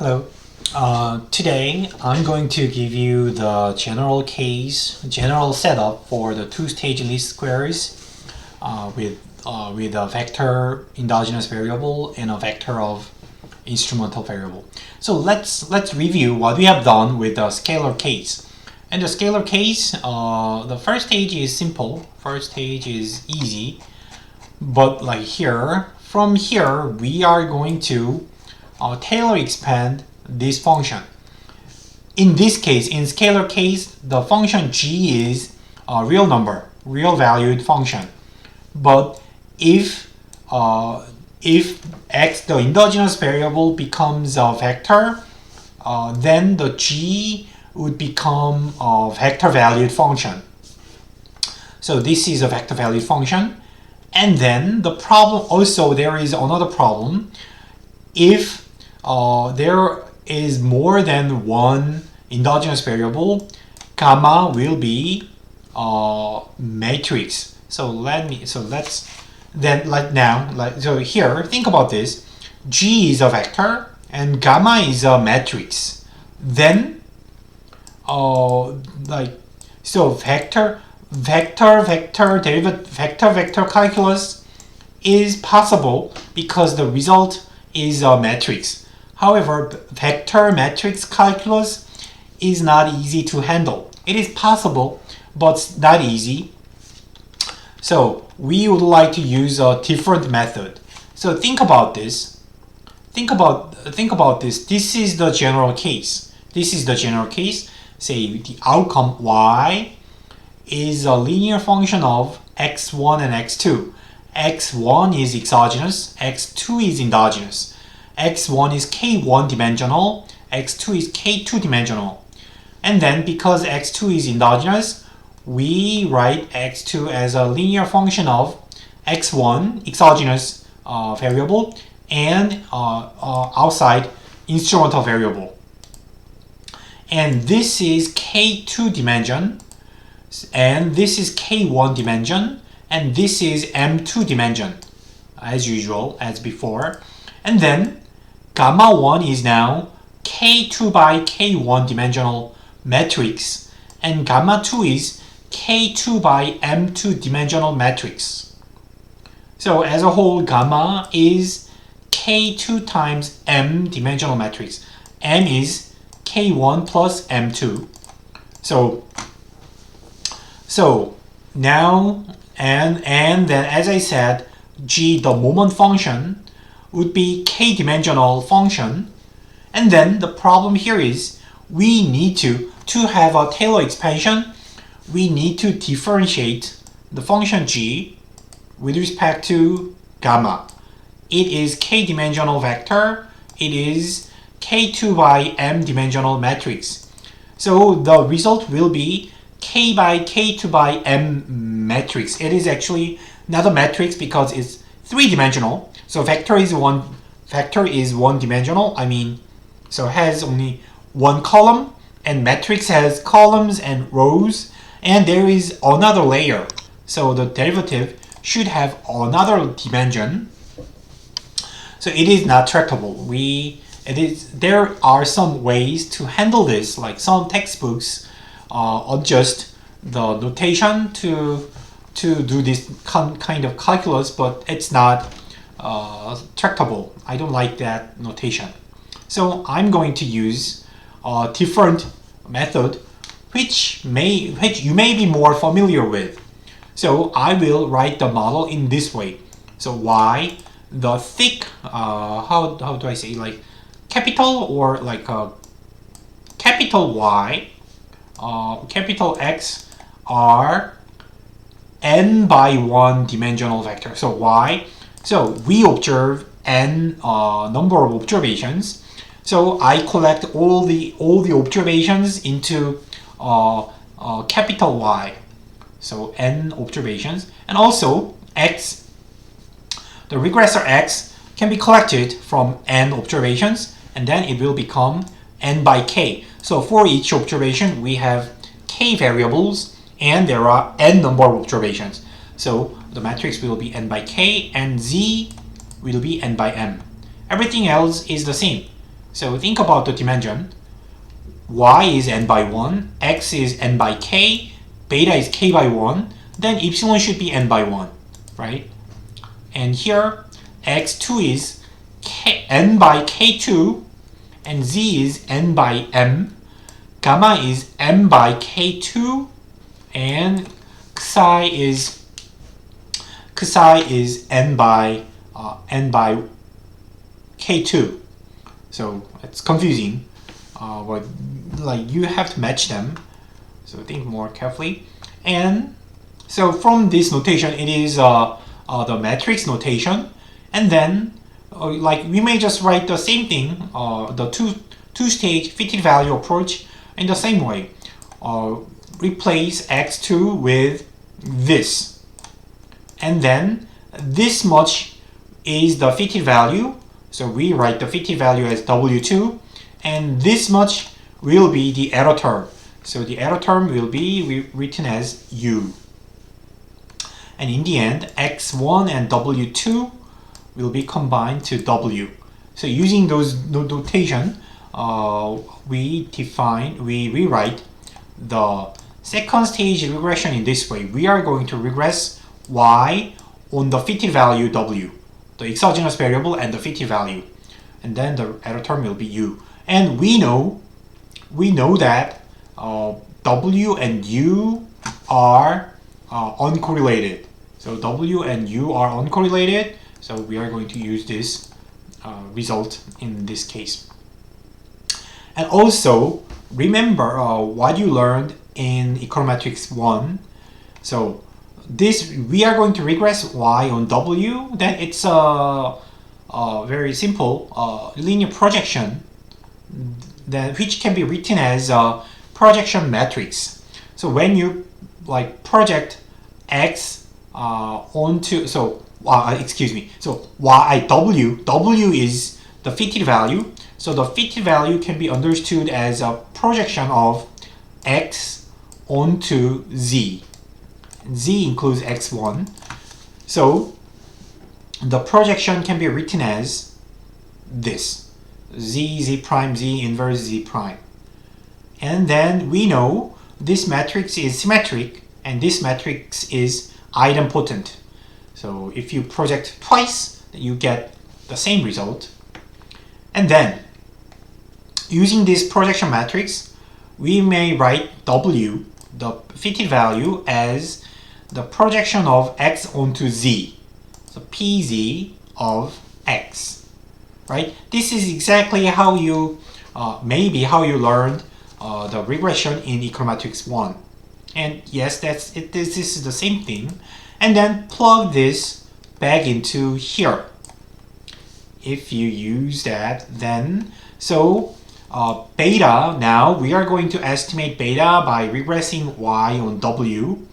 Hello. Today I'm going to give you the general setup for the two-stage least squares with a vector endogenous variable and a vector of instrumental variable. So let's review what we have done with the scalar case. And the scalar case, the first stage is simple. First stage is easy, but like from here we are going to Taylor expand this function. In this case, in scalar case, the function g is a real number, real valued function. But if x, the endogenous variable, becomes a vector, then the g would become a vector valued function. So this is a vector valued function. And then the problem, also there is another problem. If there is more than one endogenous variable, gamma will be matrix. So here think about this. G is a vector and gamma is a matrix. Then vector calculus is possible because the result is a matrix. However, vector matrix calculus is not easy to handle. It is possible, but not easy. So we would like to use a different method. So think about this. Think about this. This is the general case. Say the outcome y is a linear function of x1 and x2. x1 is exogenous, x2 is endogenous. x1 is k1 dimensional, x2 is k2 dimensional. And then because x2 is endogenous, we write x2 as a linear function of x1, exogenous variable, and outside instrumental variable. And this is k2 dimension, and this is k1 dimension, and this is m2 dimension, as usual, as before. And then gamma 1 is now k2 by k1 dimensional matrix, and gamma 2 is k2 by m2 dimensional matrix. So as a whole, gamma is k2 times m dimensional matrix. M is k1 plus m2. So now, and then as I said, g, the moment function, would be k-dimensional function. And then the problem here is we need to have a Taylor expansion, we need to differentiate the function g with respect to gamma. It is k-dimensional vector. It is k2 by m dimensional matrix. So the result will be k by k2 by m matrix. It is actually not a matrix because it's three-dimensional. So vector is one dimensional. So it has only one column, and matrix has columns and rows, and there is another layer. So the derivative should have another dimension. So it is not tractable. There are some ways to handle this, like some textbooks adjust the notation to do this kind of calculus, but it's not tractable. I don't like that notation. So I'm going to use a different method which you may be more familiar with. So I will write the model in this way. So y, the thick, how do I say, like capital or like a capital Y, capital X are n by 1 dimensional vector. So y, so we observe n number of observations. So I collect all the observations into capital Y. So n observations, and also x, the regressor x can be collected from n observations, and then it will become n by k. So for each observation we have k variables, and there are n number of observations. So the matrix will be n by k, and z will be n by m. Everything else is the same. So think about the dimension. Y is n by 1, x is n by k, beta is k by 1, then epsilon should be n by 1, right? And here, x2 is n by k2, and z is n by m, gamma is m by k2, and psi is n by k2. So it's confusing, but like you have to match them. So think more carefully. And so from this notation, it is the matrix notation, and then like we may just write the same thing, the two-stage fitted value approach in the same way. Replace x2 with this, and then this much is the fitted value. So we write the fitted value as W2, and this much will be the error term. So the error term will be written as U. And in the end, X1 and W2 will be combined to W. So using those notation, we rewrite the second stage regression in this way. We are going to regress Y on the fitted value W, the exogenous variable and the fitted value, and then the error term will be U. And we know that W and U are uncorrelated. So W and U are uncorrelated. So we are going to use this result in this case. And also remember what you learned in econometrics 1. So this, we are going to regress Y on W. Then it's a very simple linear projection that which can be written as a projection matrix. So when you like project X onto, so so W is the fitted value. So the fitted value can be understood as a projection of X onto Z. Z includes X1. So the projection can be written as this: Z prime, Z inverse Z prime. And then we know this matrix is symmetric, and this matrix is idempotent. So if you project twice, you get the same result. And then, using this projection matrix, we may write W, the fitted value, as the projection of X onto Z. So PZ of X, right? This is exactly how you, maybe how you learned the regression in econometrics 1. And yes, that's it. This is the same thing. And then plug this back into here. If you use that, then so beta, now we are going to estimate beta by regressing Y on W.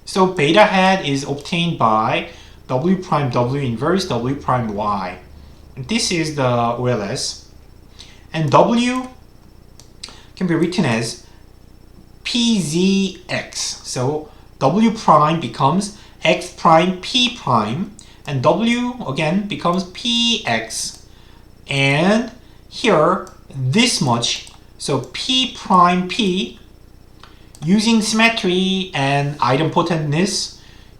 So beta hat is obtained by W prime W inverse W prime Y. And this is the OLS. And W can be written as PZX. So W prime becomes X prime P prime, and W again becomes PX. And here, this much, so P prime P, using symmetry and idempotentness,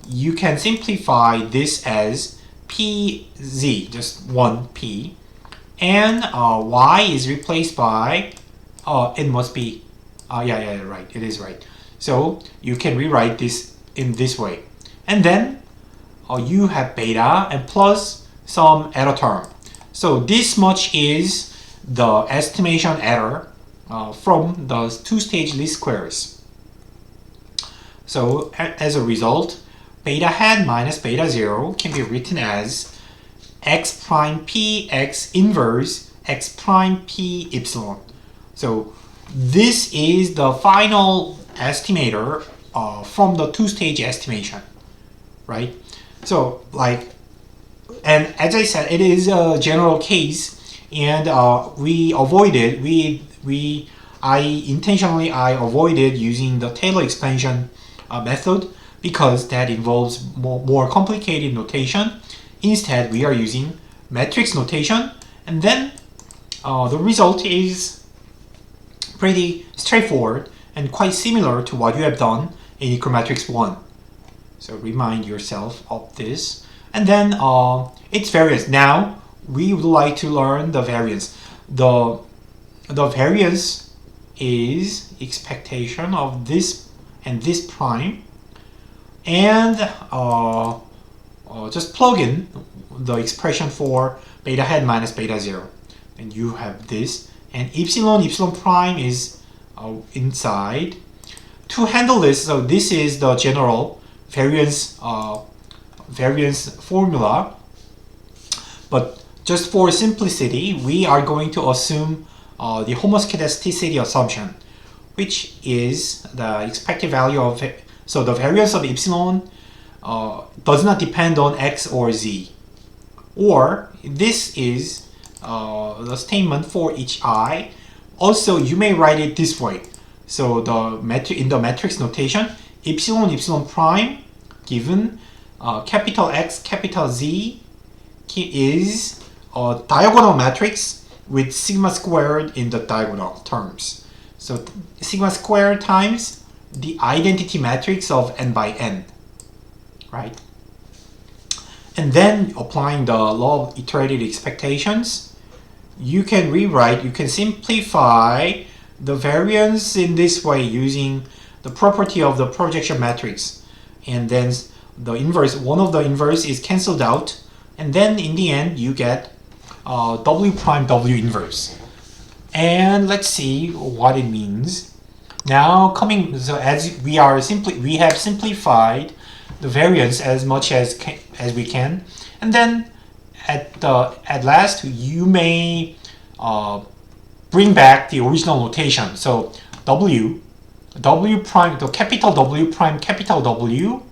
you can simplify this as PZ, just one P. And Y is replaced by, it must be, yeah, right, it is right. So you can rewrite this in this way. And then you have beta and plus some error term. So this much is the estimation error from the two-stage least squares. So as a result, beta hat minus beta 0 can be written as X prime P X inverse X prime P epsilon. So this is the final estimator from the two-stage estimation, right? So like, and as I said, it is a general case, and I intentionally avoided using the Taylor expansion method because that involves more complicated notation. Instead, we are using matrix notation, and then the result is pretty straightforward and quite similar to what you have done in econometrics 1. So remind yourself of this. And then its variance. Now we would like to learn the variance. The variance is expectation of this and this prime, and just plug in the expression for beta hat minus beta 0, and you have this, and epsilon prime is inside. To handle this, so this is the general variance formula, but just for simplicity we are going to assume the homoscedasticity assumption, which is the expected value of, so the variance of epsilon does not depend on x or z. Or this is the statement for each I. Also, you may write it this way. So in the matrix notation, epsilon prime given capital X, capital Z is a diagonal matrix with sigma squared in the diagonal terms. So sigma squared times the identity matrix of n by n, right? And then applying the law of iterated expectations, you can simplify the variance in this way using the property of the projection matrix. And then the inverse, one of the inverse is cancelled out. And then in the end, you get W prime W inverse. And let's see what it means. Now so as we have simplified the variance as much as we can, and then at last you may bring back the original notation. So W prime, the capital W.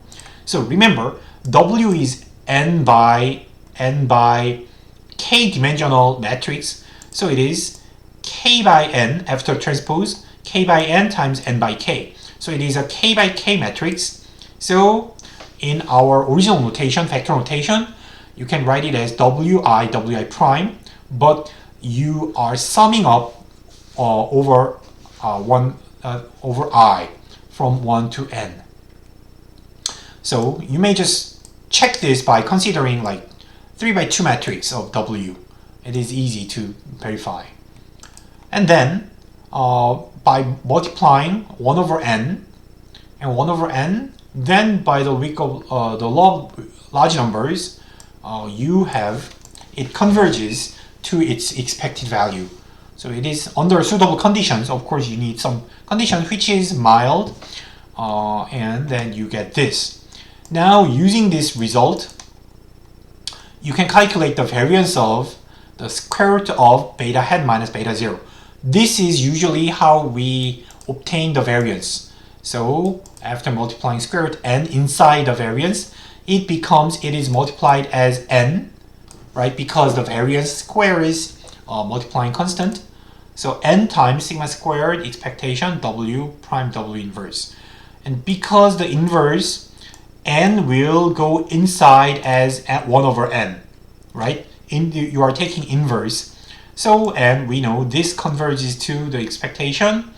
So remember, W is n by k dimensional matrix. So it is k by n after transpose, k by n times n by k. So it is a k by k matrix. So in our original notation, vector notation, you can write it as wi prime, but you are summing up over I from 1 to n. So you may just check this by considering like 3 by 2 matrix of W. It is easy to verify. And then by multiplying 1 over n and 1 over n, then by the week of the log large numbers, it converges to its expected value. So it is under suitable conditions. Of course, you need some condition which is mild, and then you get this. Now, using this result, you can calculate the variance of the square root of beta hat minus beta 0. This is usually how we obtain the variance. So after multiplying square root n inside the variance, it is multiplied as n, right? Because the variance square is multiplying constant. So n times sigma squared expectation W prime W inverse. And because the inverse, n will go inside as 1 over n, right? You are taking inverse. So, and we know this converges to the expectation,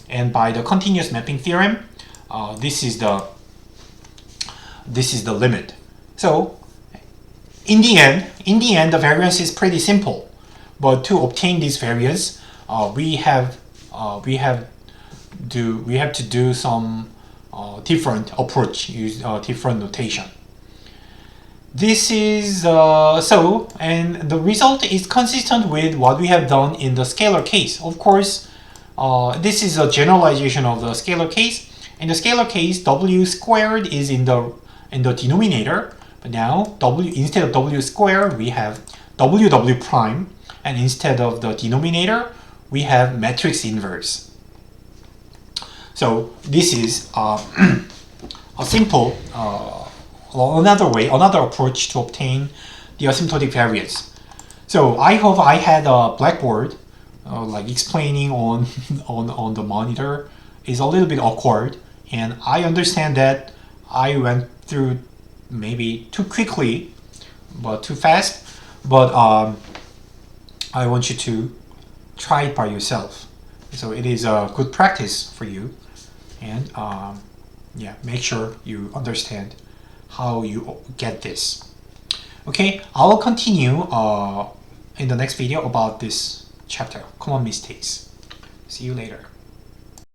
and by the continuous mapping theorem, this is the limit. So, in the end, the variance is pretty simple. But to obtain this variance, we have to do some different approach, use different notation. This is and the result is consistent with what we have done in the scalar case. Of course, this is a generalization of the scalar case. In the scalar case, W squared is in the denominator, but now instead of W squared, we have W prime, and instead of the denominator, we have matrix inverse. So this is a simple another approach to obtain the asymptotic variance. So I hope I had a blackboard like explaining on the monitor is a little bit awkward, and I understand that I went through maybe too quickly, but too fast. But I want you to try it by yourself. So it is a good practice for you, and yeah, make sure you understand how you get this. Okay, I will continue in the next video about this chapter, common mistakes. See you later.